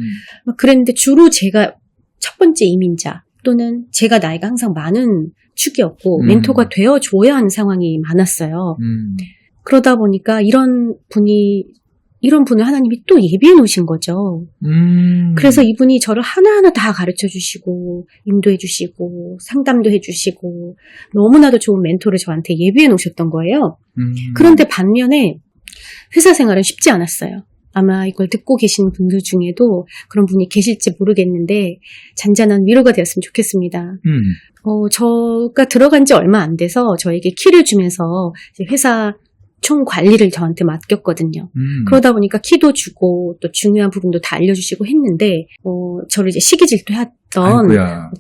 막 그랬는데 주로 제가 첫 번째 이민자 또는 제가 나이가 항상 많은 축이었고 멘토가 되어줘야 하는 상황이 많았어요. 그러다 보니까 이런 분을 하나님이 또 예비해 놓으신 거죠. 그래서 이분이 저를 하나하나 다 가르쳐 주시고 인도해 주시고 상담도 해 주시고 너무나도 좋은 멘토를 저한테 예비해 놓으셨던 거예요. 그런데 반면에 회사 생활은 쉽지 않았어요. 아마 이걸 듣고 계신 분들 중에도 그런 분이 계실지 모르겠는데 잔잔한 위로가 되었으면 좋겠습니다. 저가 들어간 지 얼마 안 돼서 저에게 키를 주면서 이제 회사 총 관리를 저한테 맡겼거든요. 그러다 보니까 키도 주고 또 중요한 부분도 다 알려주시고 했는데 저를 이제 시기 질투했던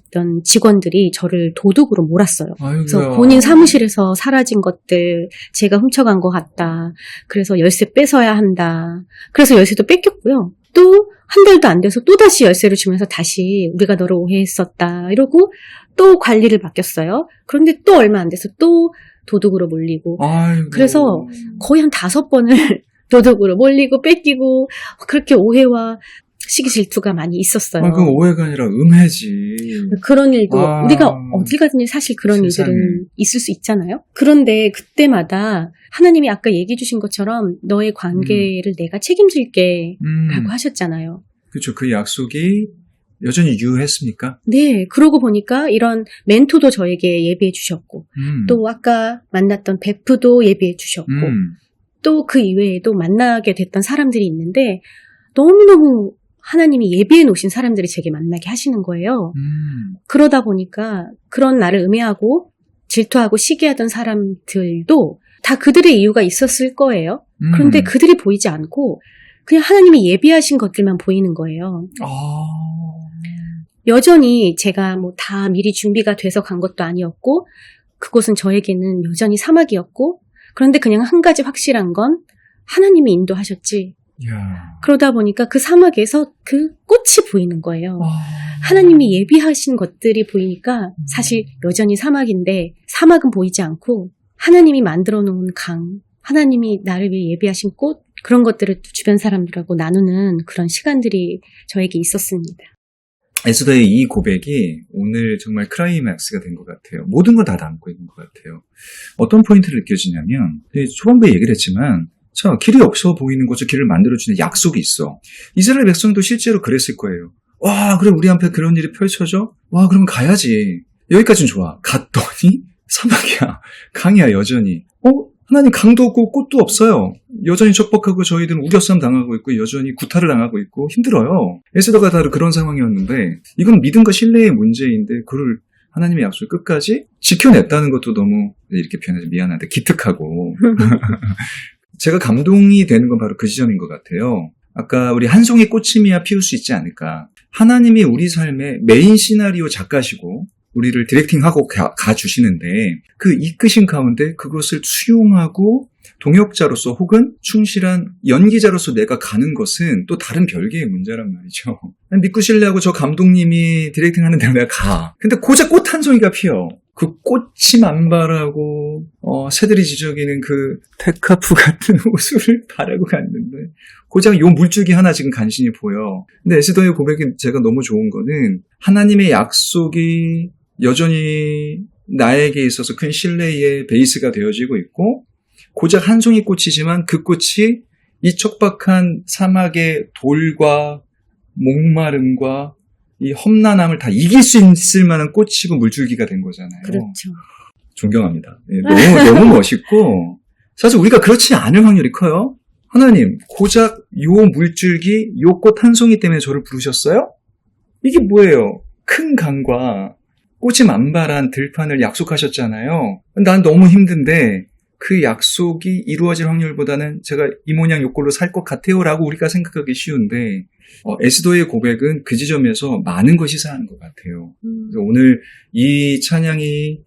어떤 직원들이 저를 도둑으로 몰았어요. 아이고야. 그래서 본인 사무실에서 사라진 것들 제가 훔쳐간 것 같다. 그래서 열쇠 뺏어야 한다. 그래서 열쇠도 뺏겼고요. 또 한 달도 안 돼서 또 다시 열쇠를 주면서 다시 우리가 너를 오해했었다 이러고 또 관리를 맡겼어요. 그런데 또 얼마 안 돼서 또 도둑으로 몰리고 아이고. 그래서 거의 한 5번을 도둑으로 몰리고 뺏기고 그렇게 오해와 시기 질투가 많이 있었어요. 그 오해가 아니라 음해지. 그런 일도 우리가 어딜 가든지 사실 그런 세상에. 일들은 있을 수 있잖아요. 그런데 그때마다 하나님이 아까 얘기해 주신 것처럼 너의 관계를 내가 책임질게 라고 하셨잖아요. 그렇죠. 그 약속이 여전히 유효했습니까? 네. 그러고 보니까 이런 멘토도 저에게 예비해 주셨고 또 아까 만났던 베프도 예비해 주셨고 또 그 이외에도 만나게 됐던 사람들이 있는데 너무너무 하나님이 예비해 놓으신 사람들이 제게 만나게 하시는 거예요. 그러다 보니까 그런 나를 음해하고 질투하고 시기하던 사람들도 다 그들의 이유가 있었을 거예요. 그런데 그들이 보이지 않고 그냥 하나님이 예비하신 것들만 보이는 거예요. 여전히 제가 뭐 다 미리 준비가 돼서 간 것도 아니었고 그곳은 저에게는 여전히 사막이었고 그런데 그냥 한 가지 확실한 건 하나님이 인도하셨지. 이야. 그러다 보니까 그 사막에서 그 꽃이 보이는 거예요. 하나님이 예비하신 것들이 보이니까 사실 여전히 사막인데 사막은 보이지 않고 하나님이 만들어 놓은 강, 하나님이 나를 위해 예비하신 꽃 그런 것들을 주변 사람들하고 나누는 그런 시간들이 저에게 있었습니다. 에스더의 이 고백이 오늘 정말 크라이맥스가 된 것 같아요. 모든 걸 다 담고 있는 것 같아요. 어떤 포인트를 느껴지냐면 초반부에 얘기를 했지만 자, 길이 없어 보이는 곳에 길을 만들어주는 약속이 있어. 이스라엘 백성도 실제로 그랬을 거예요. 와, 그래 우리 앞에 그런 일이 펼쳐져? 와, 그럼 가야지. 여기까지는 좋아. 갔더니 사막이야. 강이야 여전히. 하나님 강도 없고 꽃도 없어요. 여전히 척박하고 저희들은 우겨싸움 당하고 있고 여전히 구타를 당하고 있고 힘들어요. 에스더가 다 그런 상황이었는데 이건 믿음과 신뢰의 문제인데 그를 하나님의 약속을 끝까지 지켜냈다는 것도 너무 이렇게 표현해서 미안한데 기특하고 제가 감동이 되는 건 바로 그 지점인 것 같아요. 아까 우리 한 송이 꽃임이야 피울 수 있지 않을까. 하나님이 우리 삶의 메인 시나리오 작가시고 우리를 디렉팅하고 가주시는데 그 이끄신 가운데 그것을 수용하고 동역자로서 혹은 충실한 연기자로서 내가 가는 것은 또 다른 별개의 문제란 말이죠. 믿고 신뢰하고 저 감독님이 디렉팅하는 대로 내가 가. 근데 고작 꽃 한 송이가 피어. 그 꽃이 만발하고 새들이 지저귀는 그 테카프 같은 호수를 바라고 갔는데 고작 요 물줄기 하나 지금 간신히 보여. 근데 에스더의 고백이 제가 너무 좋은 거는 하나님의 약속이 여전히 나에게 있어서 큰 신뢰의 베이스가 되어지고 있고 고작 한 송이 꽃이지만 그 꽃이 이 척박한 사막의 돌과 목마름과 이 험난함을 다 이길 수 있을 만한 꽃이고 물줄기가 된 거잖아요. 그렇죠. 존경합니다. 네, 너무 멋있고 사실 우리가 그렇지 않을 확률이 커요. 하나님, 고작 요 물줄기, 요 꽃 한 송이 때문에 저를 부르셨어요? 이게 뭐예요? 큰 강과 꽃이 만발한 들판을 약속하셨잖아요. 난 너무 힘든데 그 약속이 이루어질 확률보다는 제가 이 모양 요 꼴로 살 것 같아요 라고 우리가 생각하기 쉬운데 에스더의 고백은 그 지점에서 많은 것이 사는 것 같아요. 그래서 오늘 이 찬양이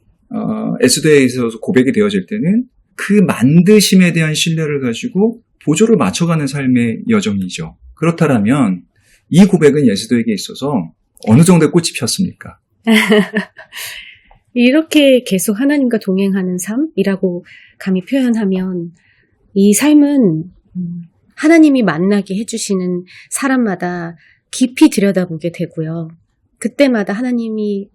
에스더에 있어서 고백이 되어질 때는 그 만드심에 대한 신뢰를 가지고 보조를 맞춰가는 삶의 여정이죠. 그렇다면 이 고백은 에스더에게 있어서 어느 정도의 꽃이 폈습니까? 이렇게 계속 하나님과 동행하는 삶이라고 감히 표현하면 이 삶은 하나님이 만나게 해주시는 사람마다 깊이 들여다보게 되고요. 그때마다 하나님이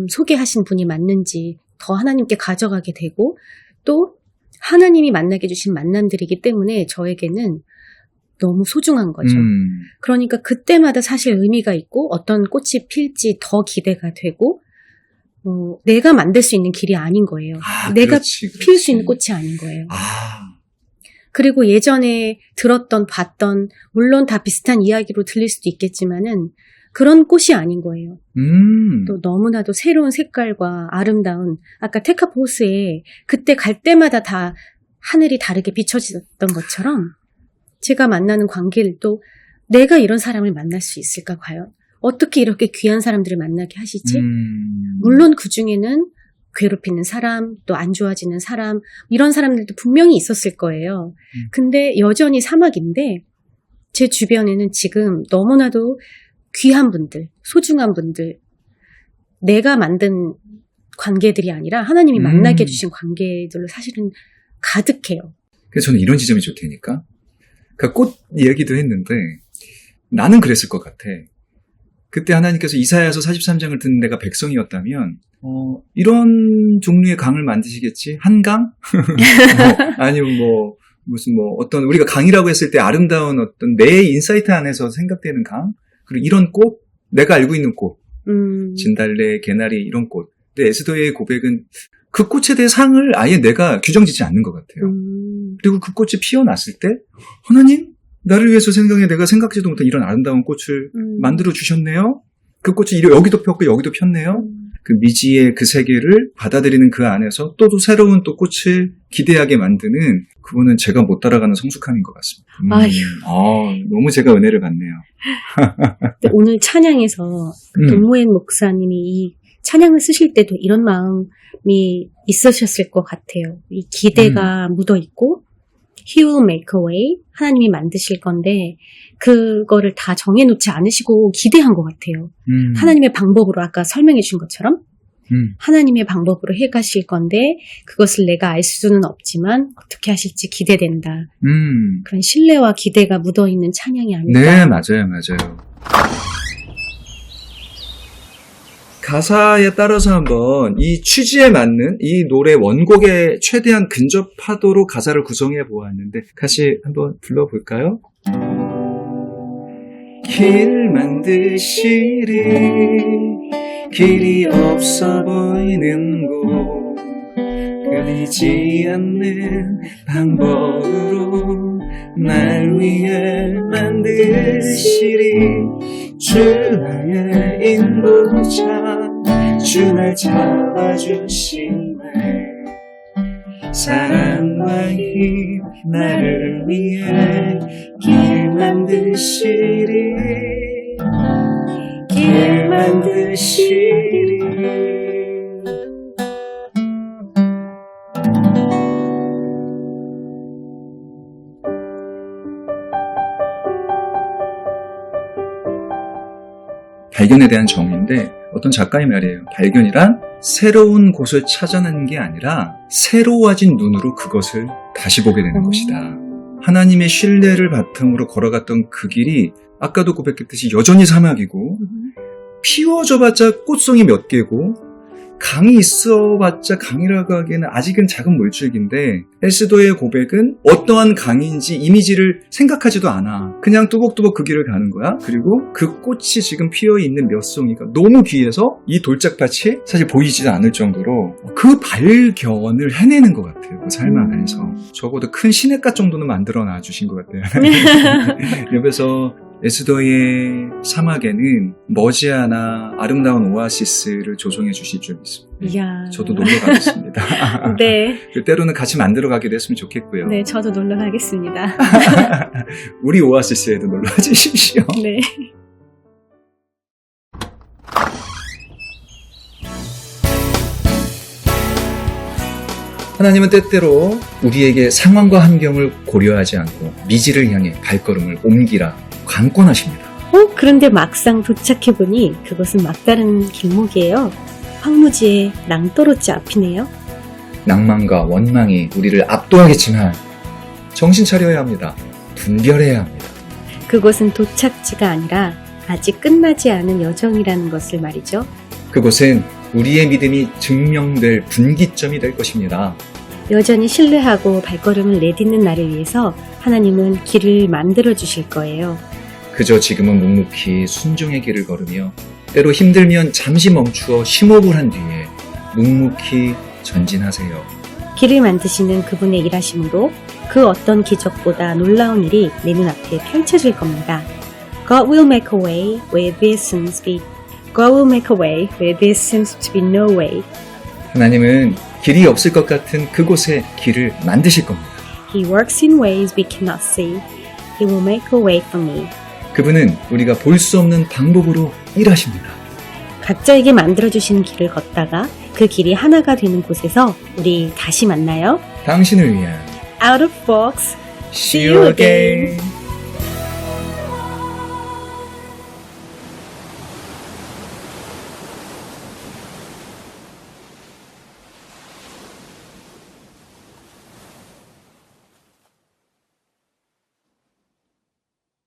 소개하신 분이 맞는지 더 하나님께 가져가게 되고 또 하나님이 만나게 해주신 만남들이기 때문에 저에게는 너무 소중한 거죠. 그러니까 그때마다 사실 의미가 있고 어떤 꽃이 필지 더 기대가 되고 내가 만들 수 있는 길이 아닌 거예요. 내가 피울 수 있는 꽃이 아닌 거예요. 그리고 예전에 들었던 봤던 물론 다 비슷한 이야기로 들릴 수도 있겠지만은 그런 꽃이 아닌 거예요. 또 너무나도 새로운 색깔과 아름다운 아까 테카포스에 그때 갈 때마다 다 하늘이 다르게 비춰졌던 것처럼 제가 만나는 관계들도 내가 이런 사람을 만날 수 있을까 과연? 어떻게 이렇게 귀한 사람들을 만나게 하시지? 물론 그 중에는 괴롭히는 사람, 또 안 좋아지는 사람 이런 사람들도 분명히 있었을 거예요. 근데 여전히 사막인데 제 주변에는 지금 너무나도 귀한 분들, 소중한 분들 내가 만든 관계들이 아니라 하나님이 만나게 해주신 관계들로 사실은 가득해요. 그래서 저는 이런 지점이 좋다니까. 그러니까 꽃 얘기도 했는데 나는 그랬을 것 같아. 그때 하나님께서 이사야서 43장을 듣는 내가 백성이었다면 이런 종류의 강을 만드시겠지? 한강? 아니면 무슨 어떤 우리가 강이라고 했을 때 아름다운 어떤 내 인사이트 안에서 생각되는 강? 그리고 이런 꽃? 내가 알고 있는 꽃. 진달래, 개나리 이런 꽃. 근데 에스더의 고백은 그 꽃에 대해 상을 아예 내가 규정짓지 않는 것 같아요. 그리고 그 꽃이 피어났을 때 하나님? 나를 위해서 생각해 내가 생각지도 못한 이런 아름다운 꽃을 만들어 주셨네요. 그 꽃이 여기도 폈고 여기도 폈네요. 그 미지의 그 세계를 받아들이는 그 안에서 또 새로운 또 꽃을 기대하게 만드는 그분은 제가 못 따라가는 성숙함인 것 같습니다. 너무 제가 은혜를 받네요. 오늘 찬양에서 돈모엔 목사님이 이 찬양을 쓰실 때도 이런 마음이 있으셨을 것 같아요. 이 기대가 묻어있고 He will make a way. 하나님이 만드실 건데 그거를 다 정해놓지 않으시고 기대한 것 같아요. 하나님의 방법으로 아까 설명해 주신 것처럼 하나님의 방법으로 해가실 건데 그것을 내가 알 수는 없지만 어떻게 하실지 기대된다. 그런 신뢰와 기대가 묻어있는 찬양이 아닐까. 네, 맞아요. 가사에 따라서 한번 이 취지에 맞는 이 노래 원곡에 최대한 근접하도록 가사를 구성해 보았는데 같이 한번 불러볼까요? 길 만드시리 길이 없어 보이는 곳 끊이지 않는 방법으로 날 위해 만드시리 주 나의 인도자 주 날 잡아주시네 사랑과 힘 나를 위해 길 만드시리 길 만드시리 발견에 대한 정의인데 어떤 작가의 말이에요. 발견이란 새로운 곳을 찾아내는 게 아니라 새로워진 눈으로 그것을 다시 보게 되는 것이다. 하나님의 신뢰를 바탕으로 걸어갔던 그 길이 아까도 고백했듯이 여전히 사막이고 피워져봤자 꽃송이 몇 개고 강이 있어봤자 강이라고 하기에는 아직은 작은 물줄기인데 에스더의 고백은 어떠한 강인지 이미지를 생각하지도 않아. 그냥 뚜벅뚜벅 그 길을 가는 거야. 그리고 그 꽃이 지금 피어있는 몇 송이가 너무 귀해서 이 돌짝밭이 사실 보이지도 않을 정도로 그 발견을 해내는 것 같아요. 그 삶 안에서. 적어도 큰 시냇가 정도는 만들어놔 주신 것 같아요. 옆에서 에스더의 사막에는 머지않아 아름다운 오아시스를 조성해 주실 줄 믿습니다. 이야. 저도 놀러 가겠습니다. 네. 때로는 같이 만들어 가기도 했으면 좋겠고요. 네, 저도 놀러 가겠습니다. 우리 오아시스에도 놀러 와 주십시오. 네. 하나님은 때때로 우리에게 상황과 환경을 고려하지 않고 미지를 향해 발걸음을 옮기라 관건하십니다. 그런데 막상 도착해보니 그것은 막다른 길목이에요. 황무지의 낭떠러지 앞이네요. 낭만과 원망이 우리를 압도하겠지만 정신 차려야 합니다. 분별해야 합니다. 그곳은 도착지가 아니라 아직 끝나지 않은 여정이라는 것을 말이죠. 그곳은 우리의 믿음이 증명될 분기점이 될 것입니다. 여전히 신뢰하고 발걸음을 내딛는 나를 위해서 하나님은 길을 만들어 주실 거예요. 그저 지금은 묵묵히 순종의 길을 걸으며 때로 힘들면 잠시 멈추어 심호흡을 한 뒤에 묵묵히 전진하세요. 길을 만드시는 그분의 일하심으로 그 어떤 기적보다 놀라운 일이 내 눈앞에 펼쳐질 겁니다. God will make a way where there seems to be God will make a way where there seems to be no way. 하나님은 길이 없을 것 같은 그곳에 길을 만드실 겁니다. He works in ways we cannot see. He will make a way for me. 그분은 우리가 볼 수 없는 방법으로 일하십니다. 각자에게 만들어주신 길을 걷다가 그 길이 하나가 되는 곳에서 우리 다시 만나요. 당신을 위한 Out of box. See you again.